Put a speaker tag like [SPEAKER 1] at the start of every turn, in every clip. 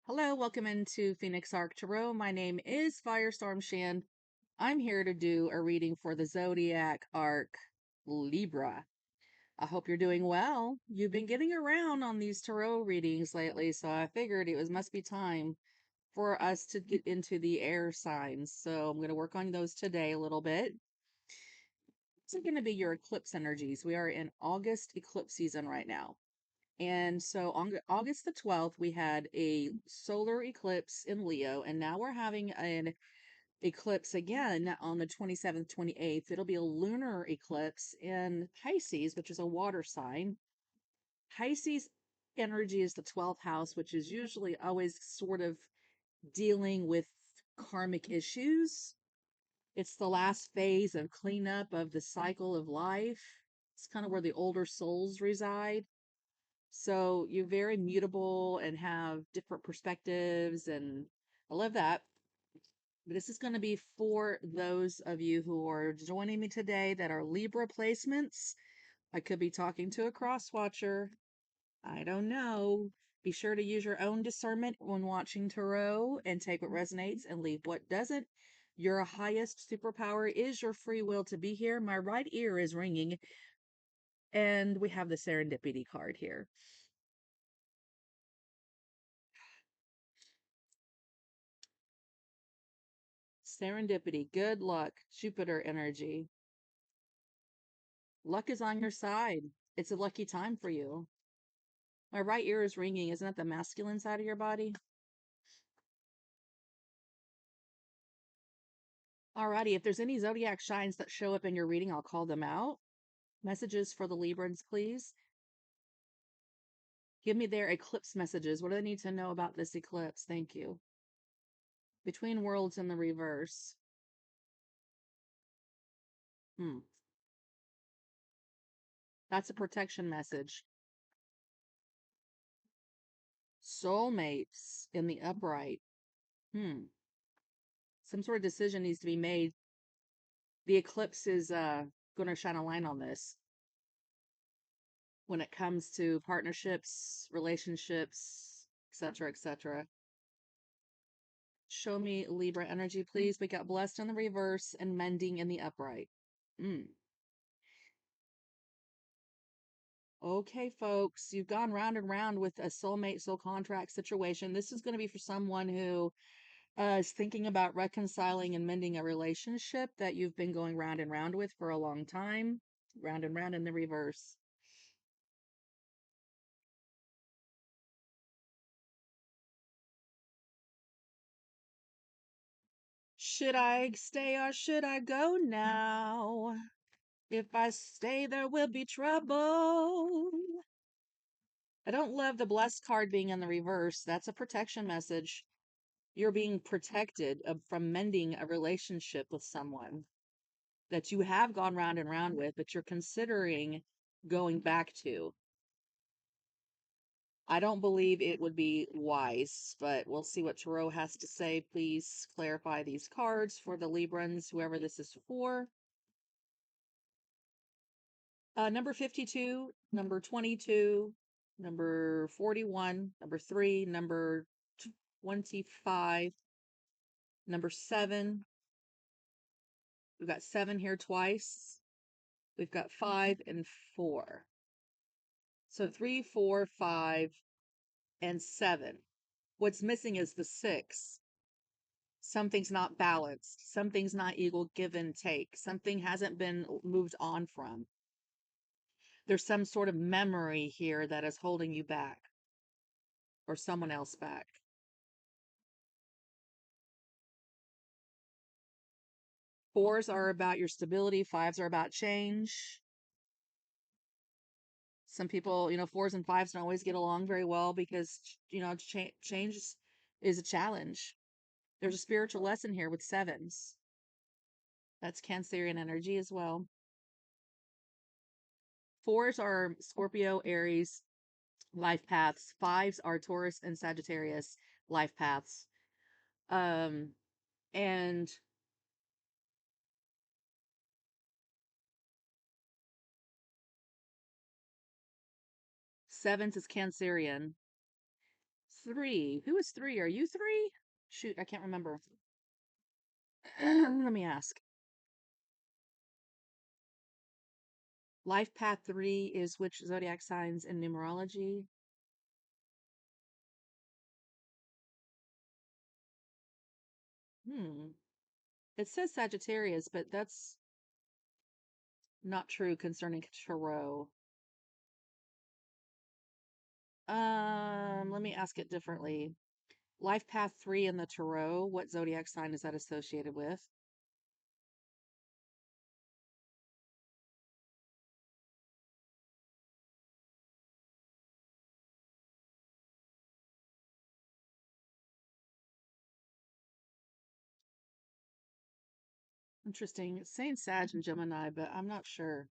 [SPEAKER 1] Hello, welcome into Phoenix Arc Tarot. My name is Firestorm Shan. I'm here to do a reading for the Zodiac Arc Libra. I hope you're doing well. You've been getting around on these tarot readings lately, so I figured it must be time for us to get into the air signs. So I'm going to work on those today a little bit. It's going to be your eclipse energies. We are in August eclipse season right now. And so on August the 12th, we had a solar eclipse in Leo, and now we're having an eclipse again on the 27th, 28th. It'll be a lunar eclipse in Pisces, which is a water sign. Pisces energy is the 12th house, which is usually always sort of dealing with karmic issues. It's the last phase of cleanup of the cycle of life. It's kind of where the older souls reside. So you're very mutable and have different perspectives, and I love that. But this is going to be for those of you who are joining me today that are Libra placements. I could be talking to a cross watcher. I don't know. Be sure to use your own discernment when watching tarot and take what resonates and leave what doesn't. Your highest superpower is your free will to be here. My right ear is ringing, and we have the serendipity card here. Serendipity, good luck, Jupiter energy. Luck is on your side. It's a lucky time for you. My right ear is ringing. Isn't that the masculine side of your body? Alrighty, if there's any zodiac shines that show up in your reading, I'll call them out. Messages for the Librans, please. Give me their eclipse messages. What do they need to know about this eclipse? Thank you. Between worlds in the reverse. Hmm. That's a protection message. Soulmates in the upright. Hmm. Some sort of decision needs to be made. The eclipse is going to shine a light on this when it comes to partnerships, relationships, etc., etc. Show me Libra energy, please. We got blessed in the reverse and mending in the upright. Okay, folks, you've gone round and round with a soulmate, soul contract situation. This is going to be for someone who is thinking about reconciling and mending a relationship that you've been going round and round with for a long time. Round and round in the reverse. Should I stay or should I go now? If I stay, there will be trouble. I don't love the blessed card being in the reverse. That's a protection message. You're being protected from mending a relationship with someone that you have gone round and round with, but you're considering going back to. I don't believe it would be wise, but we'll see what Tarot has to say. Please clarify these cards for the Librans, whoever this is for. Number 52, number 22, number 41, number 3, number 25, number 7. We've got 7 here twice. We've got 5 and 4. So 3, 4, 5, and 7. What's missing is the 6. Something's not balanced. Something's not equal give and take. Something hasn't been moved on from. There's some sort of memory here that is holding you back or someone else back. Fours are about your stability. Fives are about change. Some people, fours and fives don't always get along very well because, change is a challenge. There's a spiritual lesson here with sevens. That's Cancerian energy as well. Fours are Scorpio, Aries, life paths. Fives are Taurus and Sagittarius life paths. And sevens is Cancerian. 3. Who is 3? Are you 3? Shoot, I can't remember. Let me ask. Life path 3 is which zodiac signs in numerology? Hmm. It says Sagittarius, but that's not true concerning tarot. Let me ask it differently. Life path 3 in the tarot, what zodiac sign is that associated with? Interesting. It's saying Sag and Gemini, but I'm not sure.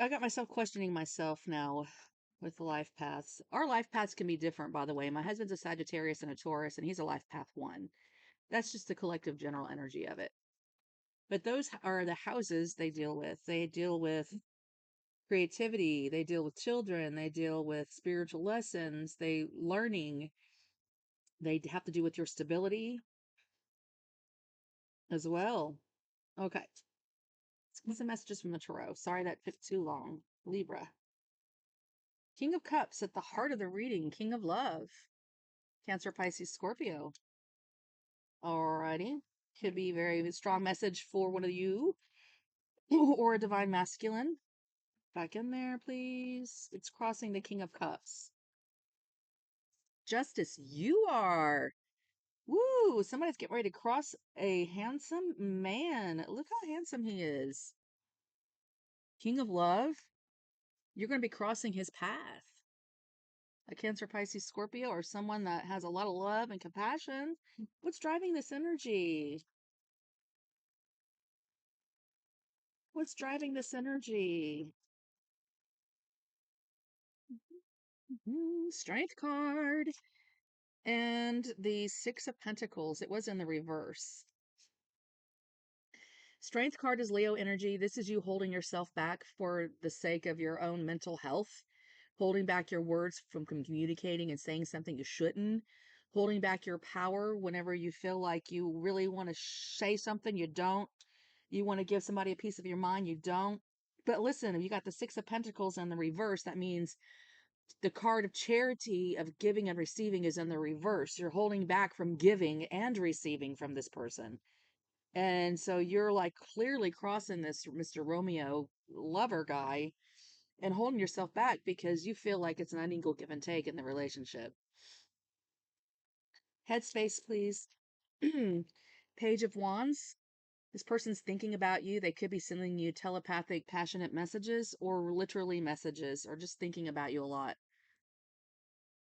[SPEAKER 1] I got myself questioning myself now with the life paths. Our life paths can be different, by the way. My husband's a Sagittarius and a Taurus, and he's a life path 1. That's just the collective general energy of it. But those are the houses they deal with. They deal with creativity, they deal with children, they deal with spiritual lessons, they learning, they have to do with your stability as well. Okay. Let's get some messages from the tarot. Sorry that took too long. Libra. King of Cups at the heart of the reading. King of Love. Cancer, Pisces, Scorpio. Alrighty. Could be very strong message for one of you or a divine masculine. Back in there, please. It's crossing the King of Cups. Justice, you are. Woo! Somebody's getting ready to cross a handsome man. Look how handsome he is. King of Love, you're going to be crossing his path. A Cancer, Pisces, Scorpio, or someone that has a lot of love and compassion. What's driving this energy? What's driving this energy? Strength card. And the Six of Pentacles. It was in the reverse. Strength card is Leo energy. This is you holding yourself back for the sake of your own mental health, holding back your words from communicating and saying something you shouldn't, holding back your power whenever you feel like you really want to say something you don't. You want to give somebody a piece of your mind, you don't. But listen, if you got the Six of Pentacles in the reverse, that means the card of charity, of giving and receiving, is in the reverse. You're holding back from giving and receiving from this person. And so you're like clearly crossing this Mr. Romeo lover guy and holding yourself back because you feel like it's an unequal give and take in the relationship. Headspace, please. Page of Wands. This person's thinking about you. They could be sending you telepathic, passionate messages or literally messages or just thinking about you a lot.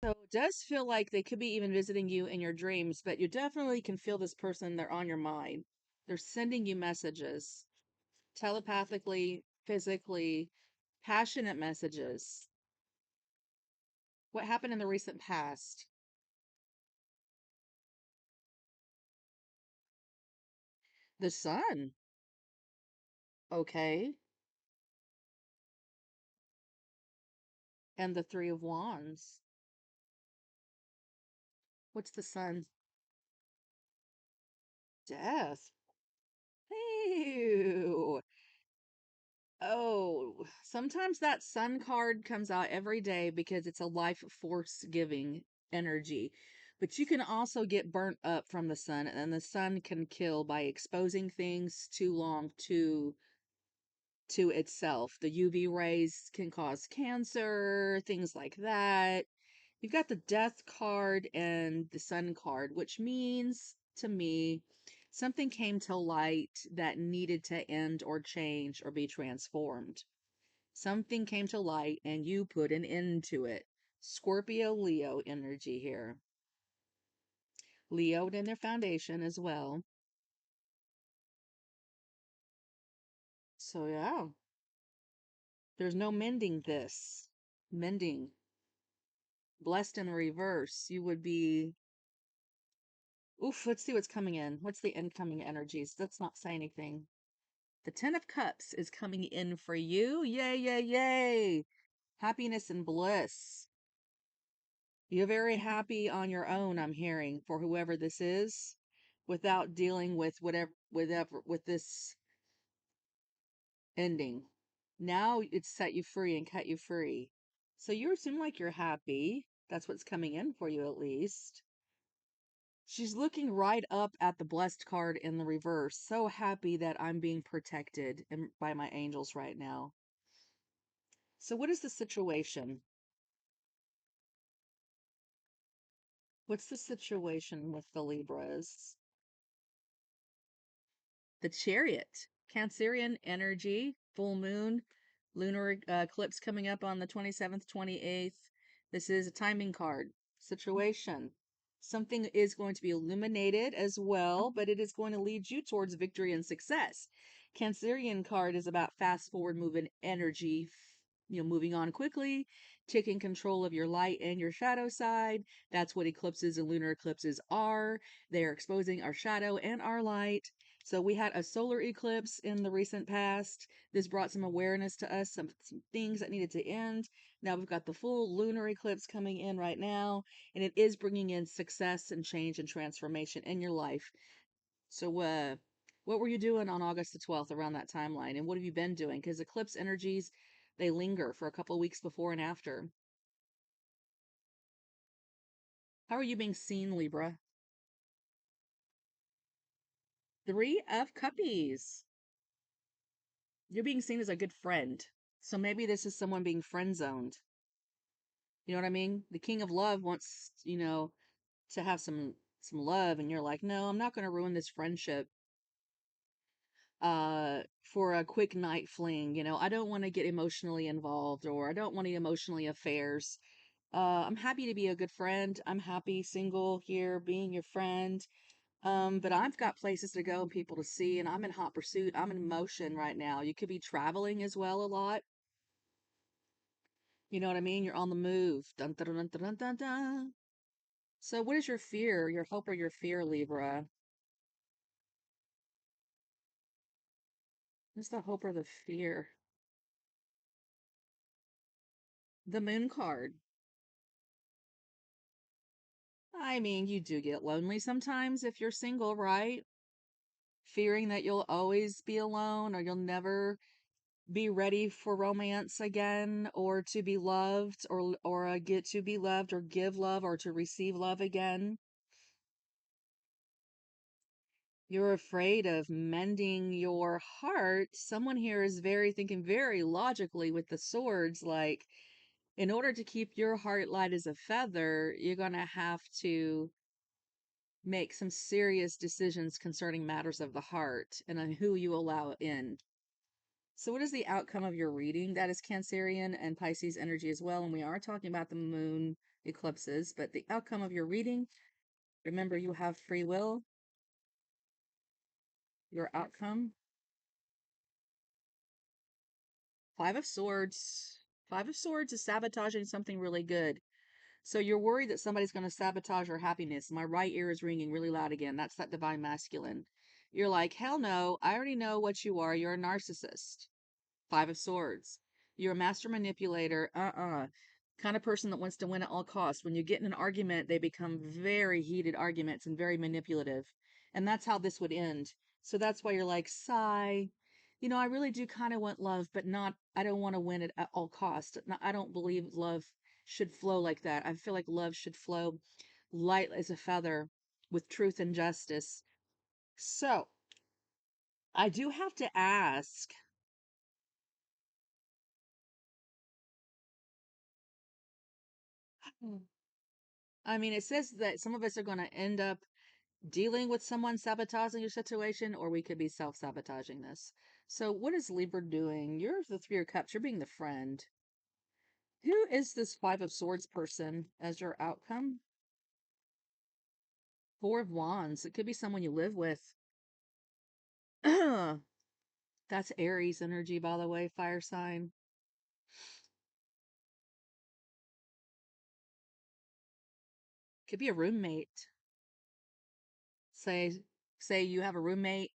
[SPEAKER 1] So it does feel like they could be even visiting you in your dreams, but you definitely can feel this person. They're on your mind. They're sending you messages telepathically, physically, passionate messages. What happened in the recent past? The sun. Okay. And the Three of Wands. What's the sun? Death. Ew. Oh, sometimes that sun card comes out every day because it's a life force giving energy. But you can also get burnt up from the sun, and the sun can kill by exposing things too long to itself. The UV rays can cause cancer, things like that. You've got the death card and the sun card, which means to me something came to light that needed to end or change or be transformed. Something came to light and you put an end to it. Scorpio Leo energy here. Leo in their foundation as well. So yeah, there's no mending this. Mending. Blessed in the reverse. You would be. Oof, let's see what's coming in. What's the incoming energies? Let's not say anything. The Ten of Cups is coming in for you. Yay, yay, yay. Happiness and bliss. You're very happy on your own, I'm hearing, for whoever this is, without dealing with whatever with this ending. Now it's set you free and cut you free. So you seem like you're happy. That's what's coming in for you, at least. She's looking right up at the blessed card in the reverse. So happy that I'm being protected by my angels right now. So what is the situation? What's the situation with the Libras? The Chariot, Cancerian energy, full moon, lunar eclipse coming up on the 27th, 28th. This is a timing card situation. Something is going to be illuminated as well, but it is going to lead you towards victory and success. Cancerian card is about fast forward moving energy, moving on quickly, taking control of your light and your shadow side. That's what eclipses and lunar eclipses are. They are exposing our shadow and our light. So we had a solar eclipse in the recent past. This brought some awareness to us, some things that needed to end. Now we've got the full lunar eclipse coming in right now, and it is bringing in success and change and transformation in your life. So, what were you doing on August the 12th around that timeline? And what have you been doing? Because eclipse energies, they linger for a couple of weeks before and after. How are you being seen, Libra? Three of Cuppies. You're being seen as a good friend. So maybe this is someone being friend zoned. You know what I mean? The king of love wants, to have some love, and you're like, "No, I'm not going to ruin this friendship for a quick night fling, I don't want to get emotionally involved, or I don't want any emotionally affairs. I'm happy to be a good friend. I'm happy single here being your friend. But I've got places to go and people to see, and I'm in hot pursuit. I'm in motion right now. You could be traveling as well a lot. You know what I mean? You're on the move. Dun, dun, dun, dun, dun, dun, dun. So what is your fear, your hope, or your fear, Libra? What's the hope or the fear? The moon card. I mean, you do get lonely sometimes if you're single, right? Fearing that you'll always be alone, or you'll never be ready for romance again, or to be loved, or get to be loved, or give love, or to receive love again. You're afraid of mending your heart. Someone here is thinking very logically with the swords, like, in order to keep your heart light as a feather, you're going to have to make some serious decisions concerning matters of the heart and on who you allow in. So, what is the outcome of your reading? That is Cancerian and Pisces energy as well. And we are talking about the moon eclipses, but the outcome of your reading, remember, you have free will. Your outcome, Five of Swords. Five of Swords is sabotaging something really good. So you're worried that somebody's going to sabotage your happiness. My right ear is ringing really loud again. That's that divine masculine. You're like, hell no, I already know what you are. You're a narcissist. Five of Swords. You're a master manipulator. Kind of person that wants to win at all costs. When you get in an argument, they become very heated arguments and very manipulative. And that's how this would end. So that's why you're like, sigh. I really do kind of want love, but I don't want to win it at all costs. I don't believe love should flow like that. I feel like love should flow light as a feather with truth and justice. So I do have to ask, I mean, it says that some of us are going to end up dealing with someone sabotaging your situation, or we could be self-sabotaging this. So what is Libra doing? You're the Three of Cups. You're being the friend. Who is this Five of Swords person as your outcome? Four of Wands. It could be someone you live with. That's Aries energy, by the way, fire sign. Could be a roommate. Say you have a roommate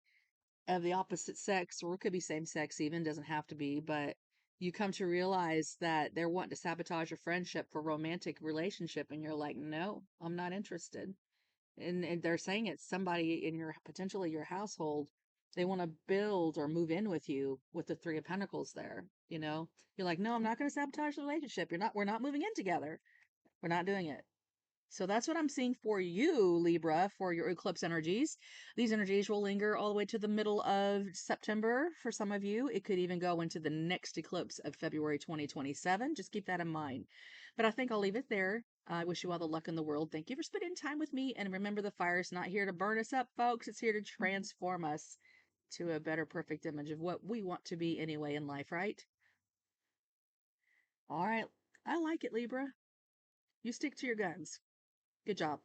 [SPEAKER 1] of the opposite sex, or it could be same sex even, doesn't have to be, but you come to realize that they're wanting to sabotage a friendship for romantic relationship, and you're like, no, I'm not interested. And they're saying it's somebody in your potentially your household. They want to build or move in with you with the Three of Pentacles there. You're like, no, I'm not going to sabotage the relationship. We're not moving in together. We're not doing it. So that's what I'm seeing for you, Libra, for your eclipse energies. These energies will linger all the way to the middle of September for some of you. It could even go into the next eclipse of February 2027. Just keep that in mind. But I think I'll leave it there. I wish you all the luck in the world. Thank you for spending time with me. And remember, the fire's not here to burn us up, folks. It's here to transform us to a better, perfect image of what we want to be anyway in life, right? All right. I like it, Libra. You stick to your guns. Good job.